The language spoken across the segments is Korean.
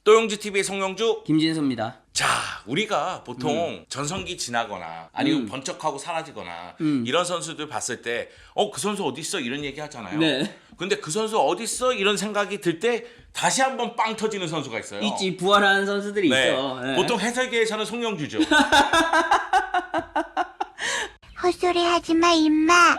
또용지TV의 송영주 김진수입니다. 자, 우리가 보통 전성기 지나거나 아니면 번쩍하고 사라지거나 이런 선수들 봤을 때 그 선수 어디 있어? 이런 얘기 하잖아요. 네. 근데 그 선수 어디 있어? 이런 생각이 들 때 다시 한번 빵 터지는 선수가 있어요. 있지, 부활하는 선수들이 네. 있어. 네. 보통 해설계에서는 송영주죠. 헛소리 하지마 임마.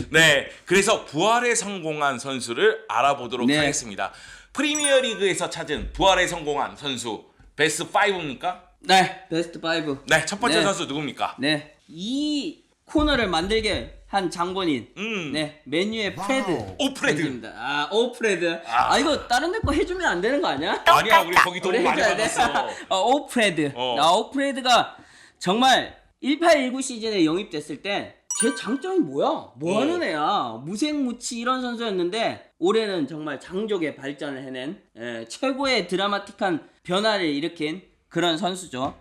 네, 그래서 부활에 성공한 선수를 알아보도록 네. 하겠습니다. 프리미어리그에서 찾은 부활에 성공한 선수 베스트 5입니까? 네, 베스트 5. 네, 첫 번째 네. 선수 누굽니까? 네, 이 코너를 만들게 한 장본인. 네, 맨유의 프레드. 오, 프레드. 선수입니다. 오 프레드. 아. 이거 다른 데 거 해주면 안 되는 거 아니야? 아니야, 우리 거기 도움 우리 많이 해줘야 돼. 받았어. 오 프레드. 오 프레드가 정말 18-19 시즌에 영입됐을 때 제 장점이 뭐야? 뭐 하는 애야? 무색무취 이런 선수였는데 올해는 정말 장족의 발전을 해낸 최고의 드라마틱한 변화를 일으킨 그런 선수죠.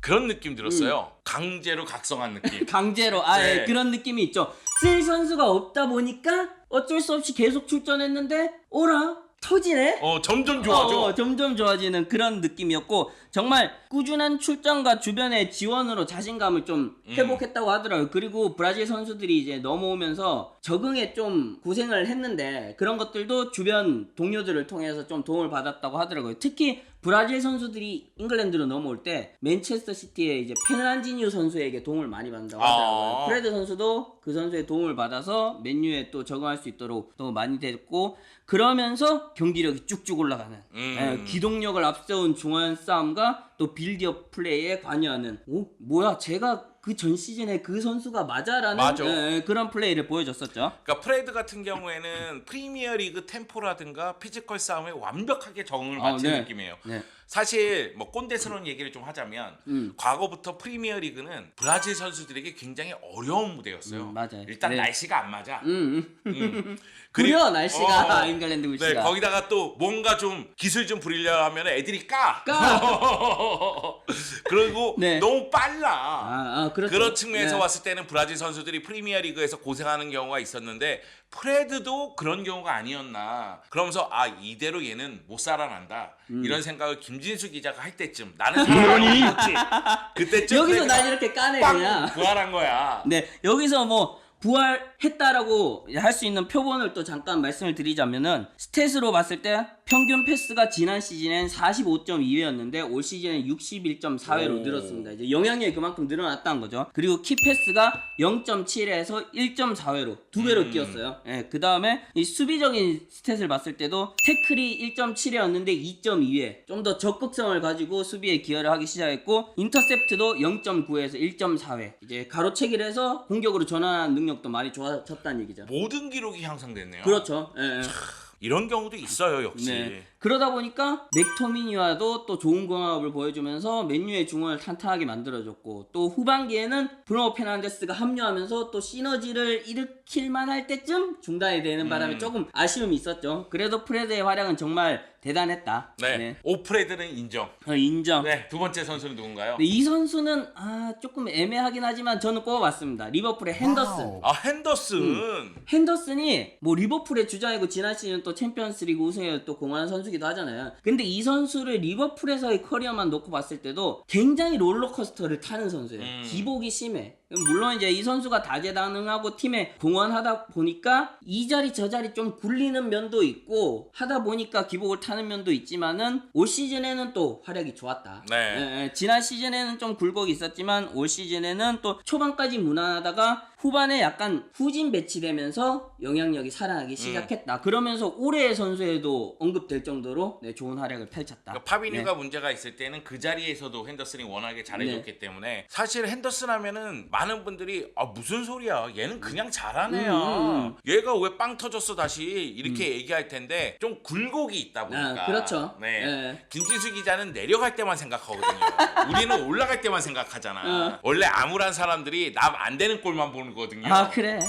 그런 느낌 들었어요. 강제로 각성한 느낌. 강제로 네. 그런 느낌이 있죠. 쓸 선수가 없다 보니까 어쩔 수 없이 계속 출전했는데 오라 터지네. 점점 좋아져. 점점 좋아지는 그런 느낌이었고 정말 꾸준한 출전과 주변의 지원으로 자신감을 좀 회복했다고 하더라고요. 그리고 브라질 선수들이 이제 넘어오면서 적응에 좀 고생을 했는데 그런 것들도 주변 동료들을 통해서 좀 도움을 받았다고 하더라고요. 특히 브라질 선수들이 잉글랜드로 넘어올 때 맨체스터 시티의 이제 페르난지뉴 선수에게 도움을 많이 받는다고 하더라고요. 프레드 선수도 그 선수의 도움을 받아서 맨유에 또 적응할 수 있도록 또 많이 됐고 그러면서 경기력이 쭉쭉 올라가는 기동력을 앞세운 중원 싸움과 또 빌드업 플레이에 관여하는 뭐야 제가 그 전 시즌에 그 선수가 맞아라는 맞아. 그런 플레이를 보여줬었죠. 그러니까 프레드 같은 경우에는 프리미어리그 템포라든가 피지컬 싸움에 완벽하게 적응을 마친 네. 느낌이에요. 네. 사실 뭐 꼰대스러운 얘기를 좀 하자면 과거부터 프리미어리그는 브라질 선수들에게 굉장히 어려운 무대였어요. 맞아요. 일단 네. 날씨가 안 맞아. 그려 날씨가 잉글랜드 네, 글씨가. 거기다가 또 뭔가 좀 기술 좀 부리려 하면 애들이 까. 그리고 네. 너무 빨라. 그렇죠. 그런 측면에서 네. 봤을 때는 브라질 선수들이 프리미어리그에서 고생하는 경우가 있었는데 프레드도 그런 경우가 아니었나. 그러면서 이대로 얘는 못 살아난다. 이런 생각을 김진수 기자가 할 때쯤 나는 살아났지. 그때쯤 여기서 프레드가 날 이렇게 까내 빵 그냥. 부활한 거야. 네, 여기서 뭐 부활했다라고 할 수 있는 표본을 또 잠깐 말씀을 드리자면은 스탯으로 봤을 때 평균 패스가 지난 시즌엔 45.2회였는데 올 시즌엔 61.4회로 늘었습니다. 이제 영향력이 그만큼 늘어났다는 거죠. 그리고 키 패스가 0.7에서 1.4회로 두 배로 뛰었어요. 그 다음에 이 수비적인 스탯을 봤을 때도 태클이 1.7회였는데 2.2회 좀 더 적극성을 가지고 수비에 기여를 하기 시작했고 인터셉트도 0.9회에서 1.4회 이제 가로채기를 해서 공격으로 전환하는 능력도 많이 좋아졌다는 얘기죠. 모든 기록이 향상됐네요. 그렇죠. 이런 경우도 있어요, 역시. 네. 그러다 보니까 맥토미니와도 또 좋은 궁합을 보여주면서 맨유의 중원을 탄탄하게 만들어줬고 또 후반기에는 브루노 페르난데스가 합류하면서 또 시너지를 일으킬만 할 때쯤 중단이 되는 바람에 조금 아쉬움이 있었죠. 그래도 프레드의 활약은 정말 대단했다. 네. 오프레드는 인정. 인정. 네, 두 번째 선수는 누군가요? 네, 이 선수는 조금 애매하긴 하지만 저는 꼽아봤습니다. 리버풀의 핸더슨. 핸더슨. 핸더슨이 뭐 리버풀의 주장이고 지난 시즌 또 챔피언스리그 우승에 또 공헌한 선수기도 하잖아요. 근데 이 선수를 리버풀에서의 커리어만 놓고 봤을 때도 굉장히 롤러코스터를 타는 선수예요. 기복이 심해. 물론 이제 이 선수가 다재다능하고 팀에 공헌하다 보니까 이 자리 저 자리 좀 굴리는 면도 있고 하다 보니까 기복을 타는 면도 있지만은 올 시즌에는 또 활약이 좋았다. 네. 지난 시즌에는 좀 굴곡이 있었지만 올 시즌에는 또 초반까지 무난하다가 후반에 약간 후진 배치되면서 영향력이 살아나기 시작했다. 그러면서 올해의 선수에도 언급될 정도로 좋은 활약을 펼쳤다. 그러니까 파비뉴가 문제가 있을 때는 그 자리에서도 핸더슨이 워낙에 잘해줬기 때문에 사실 핸더슨 하면은 많은 분들이 무슨 소리야 얘는 그냥 잘하는 애야 얘가 왜 빵 터졌어 다시 이렇게 얘기할 텐데 좀 굴곡이 있다 보니까 그렇죠. 네. 김진수 기자는 내려갈 때만 생각하거든요. 우리는 올라갈 때만 생각하잖아. 원래 암울한 사람들이 남 안 되는 꼴만 보는 거든요. 그래.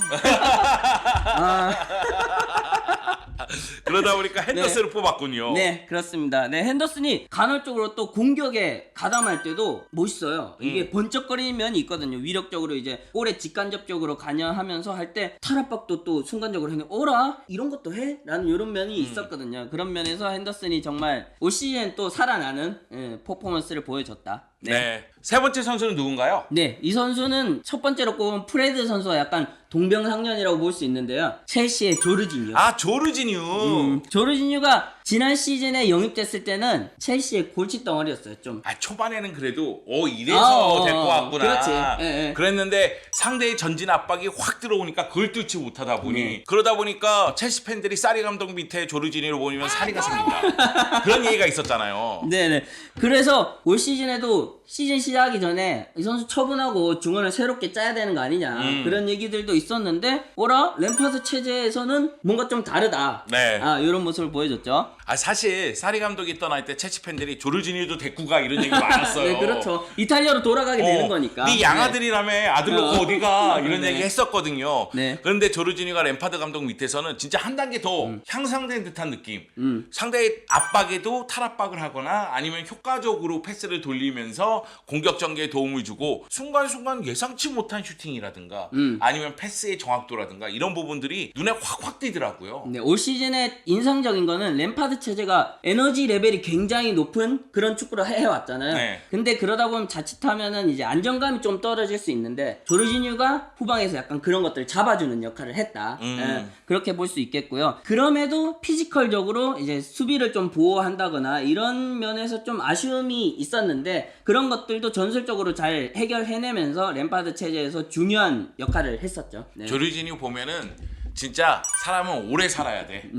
그러다 보니까 핸더슨을 뽑았군요. 네, 그렇습니다. 네, 핸더슨이 간헐적으로 또 공격에 가담할 때도 멋있어요. 이게 번쩍거리는 면이 있거든요. 위력적으로 이제 볼에 직간접적으로 관여하면서 할 때 탈압박도 또 순간적으로 했는데 어라? 이런 것도 해? 라는 이런 면이 있었거든요. 그런 면에서 핸더슨이 정말 올 시즌 또 살아나는 퍼포먼스를 보여줬다. 네. 세 번째 선수는 누군가요? 네, 이 선수는 첫 번째로 꼽은 프레드 선수와 약간 동병상련이라고 볼 수 있는데요. 첼시의 조르지뉴. 아, 조르지뉴. 조르지뉴가 지난 시즌에 영입됐을 때는 첼시의 골칫덩어리였어요. 좀. 아, 초반에는 그래도 이래서 될 것 같구나. 그렇지. 예. 그랬는데 상대의 전진 압박이 확 들어오니까 그걸 뚫지 못하다 보니 그러다 보니까 첼시 팬들이 사리 감독 밑에 조르지뉴를 보면 사리가 생긴다. 그런 얘기가 있었잖아요. 네네. 그래서 올 시즌에도 시즌 시작하기 전에 이 선수 처분하고 중원을 새롭게 짜야 되는 거 아니냐 그런 얘기들도 있었는데 어라? 램파드 체제에서는 뭔가 좀 다르다. 네. 이런 모습을 보여줬죠. 아, 사실 사리 감독이 떠날 때 첼시 팬들이 조르지뉴도 데리고 가 이런 얘기 많았어요. 네, 그렇죠. 이탈리아로 돌아가게 되는 거니까. 네 양아들이라며 아들 놓고 어디가 이런 네. 얘기 했었거든요. 네. 그런데 조르지뉴가 램파드 감독 밑에서는 진짜 한 단계 더 향상된 듯한 느낌. 상대의 압박에도 탈압박을 하거나 아니면 효과적으로 패스를 돌리면서 공격 전개에 도움을 주고 순간순간 예상치 못한 슈팅이라든가 아니면 패스의 정확도라든가 이런 부분들이 눈에 확확 띄더라고요. 네, 올 시즌에 인상적인 거는 램파드 체제가 에너지 레벨이 굉장히 높은 그런 축구를 해왔잖아요. 네. 근데 그러다 보면 자칫하면은 이제 안정감이 좀 떨어질 수 있는데 조르지뉴가 후방에서 약간 그런 것들을 잡아주는 역할을 했다. 그렇게 볼 수 있겠고요. 그럼에도 피지컬적으로 이제 수비를 좀 보호한다거나 이런 면에서 좀 아쉬움이 있었는데 그런 것들도 전술적으로 잘 해결해내면서 램파드 체제에서 중요한 역할을 했었죠. 네. 조르지뉴 보면은 진짜 사람은 오래 살아야 돼.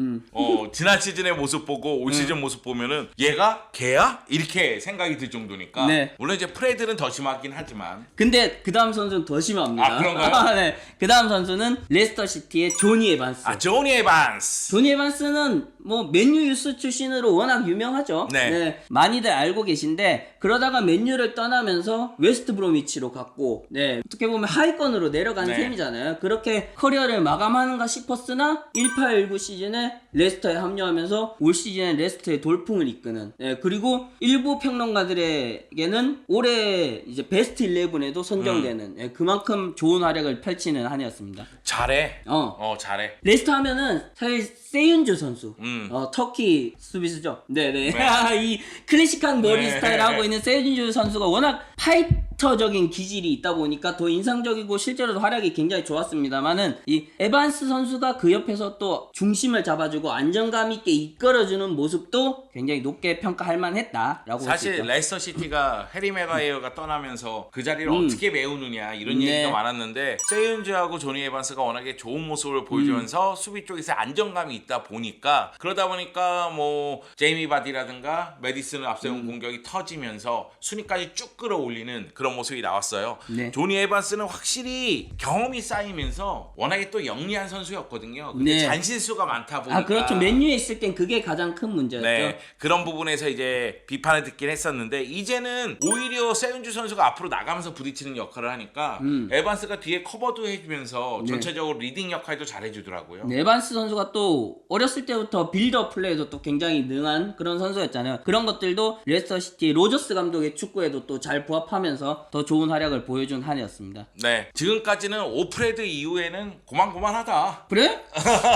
지난 시즌의 모습 보고 올 시즌 모습 보면은 얘가 걔야? 이렇게 생각이 들 정도니까. 네. 물론 이제 프레드는 더 심하긴 하지만. 근데 그 다음 선수는 더 심합니다. 아, 그런가요? 네. 그 다음 선수는 레스터 시티의 조니 에반스. 아, 조니 에반스. 조니 에반스는 뭐 맨유 유스 출신으로 워낙 유명하죠. 네. 많이들 알고 계신데 그러다가 맨유를 떠나면서 웨스트 브로미치로 갔고, 네. 어떻게 보면 하위권으로 내려가는 네. 셈이잖아요. 그렇게 커리어를 마감하는가 싶었으나 18-19 시즌에 레스터에 합류하면서 올 시즌에 레스터의 돌풍을 이끄는. 네. 그리고 일부 평론가들에게는 올해 이제 베스트 11에도 선정되는 네. 그만큼 좋은 활약을 펼치는 한 해였습니다. 잘해. 어. 잘해. 레스터 하면은 사실 세윤주 선수, 음. 터키 수비수죠. 네네. 이 클래식한 머리 네. 스타일 하고 있는 세윤주 선수가 워낙 파이터적인 기질이 있다 보니까 더 인상적이고 실제로도 활약이 굉장히 좋았습니다만은 이 에반스 선수가 그 옆에서 또 중심을 잡아주고 안정감 있게 이끌어주는 모습도 굉장히 높게 평가할 만했다라고 볼 수 사실 있죠. 레스터 시티가 해리 메가이어가 떠나면서 그 자리를 어떻게 메우느냐 이런 네. 얘기가 많았는데 세윤즈하고 조니 에반스가 워낙에 좋은 모습을 보여주면서 수비 쪽에서 안정감이 있다 보니까 그러다 보니까 뭐 제이미 바디라든가 메디슨을 앞세운 공격이 터지면서 순위까지 쭉 끌어올리는 그런 모습이 나왔어요. 네. 조니 에반스는 확실히 경험이 쌓이면서 워낙에 또 영리한 선수였거든요. 근데 네. 잔실수가 많다 보니까 그렇죠. 맨유에 있을 땐 그게 가장 큰 문제였죠. 네, 그런 부분에서 이제 비판을 듣긴 했었는데 이제는 오히려 세윤주 선수가 앞으로 나가면서 부딪히는 역할을 하니까 에반스가 뒤에 커버도 해주면서 전체적으로 리딩 역할도 잘해주더라고요. 네, 에반스 선수가 또 어렸을 때부터 빌드업 플레이도 또 굉장히 능한 그런 선수였잖아요. 그런 것들도 레스터 시티 로저스 감독의 축구에도 또 잘 부합하면서 더 좋은 활약을 보여준 한 해였습니다. 네, 지금까지는 오프레드 이후에는 고만고만하다. 그래?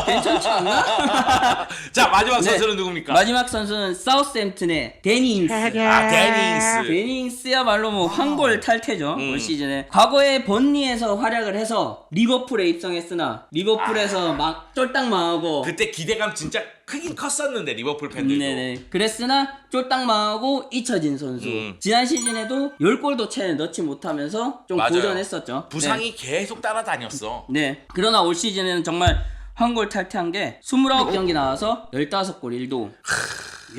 괜찮지 않나? 자, 마지막 네. 선수는 누굽니까? 마지막 선수는 사우스햄튼의 데니인스. 데닝스. 데닝스야말로 뭐 황골 탈퇴죠. 올 시즌에. 과거에 번리에서 활약을 해서 리버풀에 입성했으나 리버풀에서 막 쫄딱 망하고 그때 기대감 진짜 크긴 컸었는데 리버풀 팬들도. 네네. 그랬으나 쫄딱 망하고 잊혀진 선수. 지난 시즌에도 10골도 채 넣지 못하면서 좀 맞아요. 고전했었죠. 부상이 계속 따라다녔어. 네. 그러나 올 시즌에는 정말 황골 탈퇴한 게 29경기 나와서 15골 1도.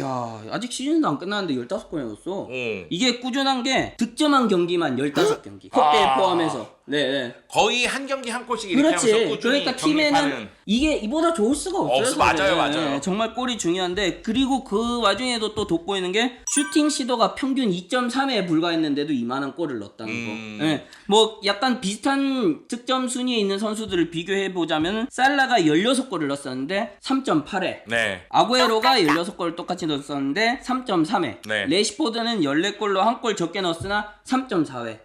야, 아직 시즌도 안 끝났는데 15골이 넣었어. 이게 꾸준한 게 득점한 경기만 15경기. 컵대회 포함해서. 네, 네. 거의 한 경기 한 골씩 이렇게 하면서 그렇지. 꾸준히 그러니까 팀에는 경기하는. 이게 이보다 좋을 수가 없어요. 맞아요, 사실. 맞아요. 네, 정말 골이 중요한데 그리고 그 와중에도 또 돋보이는 게 슈팅 시도가 평균 2.3에 불과했는데도 이만한 골을 넣었다는 거. 네, 뭐 약간 비슷한 득점 순위에 있는 선수들을 비교해 보자면 살라가 16골을 넣었었는데 3.8회. 네. 아구에로가 16골을 똑같이 넣었었는데 3.3회. 네. 레시포드는 14골로 한 골 적게 넣었으나 3.4회.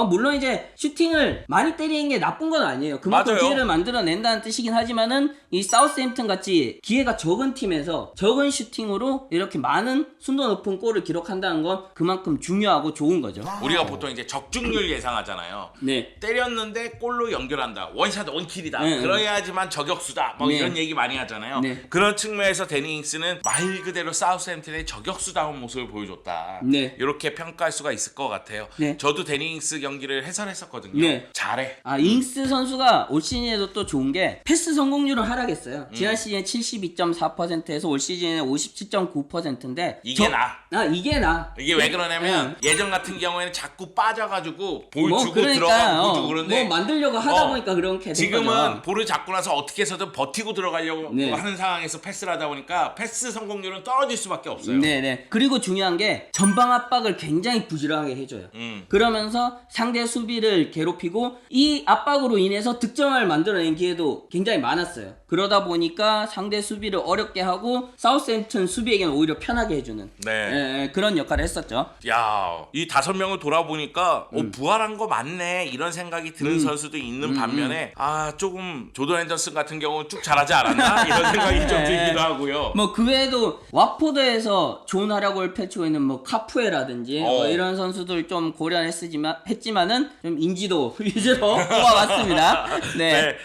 물론 이제 슈팅을 많이 때리는 게 나쁜 건 아니에요. 그만큼 맞아요. 기회를 만들어낸다는 뜻이긴 하지만은 이 사우스햄튼 같이 기회가 적은 팀에서 적은 슈팅으로 이렇게 많은 순도 높은 골을 기록한다는 건 그만큼 중요하고 좋은 거죠. 우리가 보통 이제 적중률 예상하잖아요. 네. 때렸는데 골로 연결한다. 원샷 원킬이다. 네, 그래야지만 저격수다. 뭐 네. 이런 얘기 많이 하잖아요. 네. 그런 측면에서 데니 잉스는 말 그대로 사우스햄튼의 저격수다운 모습을 보여줬다. 네. 이렇게 평가할 수가 있을 것 같아요. 네. 저도 데니 잉스 경기를 해설했었거든요. 네. 잘해. 잉스 선수가 올 시즌에도 또 좋은 게 패스 성공률은 하락했어요. 지난 시즌에 72.4%에서 올 시즌에 57.9%인데 이게 나. 이게 나. 이게 왜 그러냐면 예전 같은 경우에는 자꾸 빠져가지고 볼 뭐 주고 그러니까, 들어가고 주고 그런데 뭐 만들려고 하다 어, 보니까 그렇게 된 지금은 거죠. 볼을 잡고 나서 어떻게 해서든 버티고 들어가려고 네. 하는 상황에서 패스를 하다 보니까 패스 성공률은 떨어질 수밖에 없어요. 네네. 그리고 중요한 게 전방 압박을 굉장히 부지런하게 해줘요. 그러면서 상대 수비를 괴롭히고 이 압박으로 인해서 득점을 만들어낸 기회도 굉장히 많았어요. 그러다 보니까 상대 수비를 어렵게 하고 사우스햄튼 수비에게는 오히려 편하게 해주는 네. 그런 역할을 했었죠. 야, 이 5명을 돌아보니까 부활한 거 맞네 이런 생각이 드는 선수도 있는 반면에 조금 조던 핸더슨 같은 경우는 쭉 잘하지 않았나 이런 생각이 좀 들기도 하고요. 뭐 그 외에도 와포드에서 좋은 활약을 펼치고 있는 뭐 카푸에라든지 뭐 이런 선수들 좀 고려했지만은 좀 인지도 위주로 뽑아봤습니다. 네.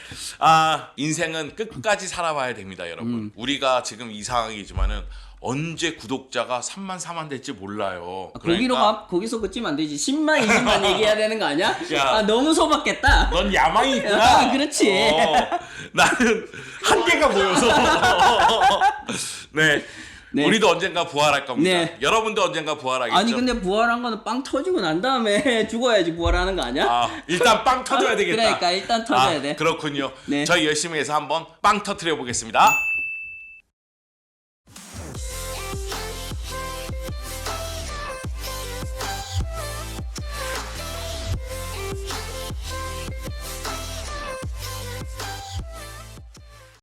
인생은 끝까지 살아봐야 됩니다, 여러분. 우리가 지금 이 상황이지만은 언제 구독자가 3만 4만 될지 몰라요. 거기서 그치면 안 되지. 10만 20만 얘기해야 되는 거 아니야? 야. 너무 소박했다. 넌 야망이 있구나. 그렇지. 나는 한계가 보여서. 네. 네. 우리도 언젠가 부활할 겁니다. 네. 여러분도 언젠가 부활하겠죠. 아니 근데 부활한 거는 빵 터지고 난 다음에 죽어야지 부활하는 거 아니야? 일단 빵 터져야 되겠다. 그러니까 일단 터져야 돼. 그렇군요. 네. 저희 열심히 해서 한번 빵 터트려 보겠습니다.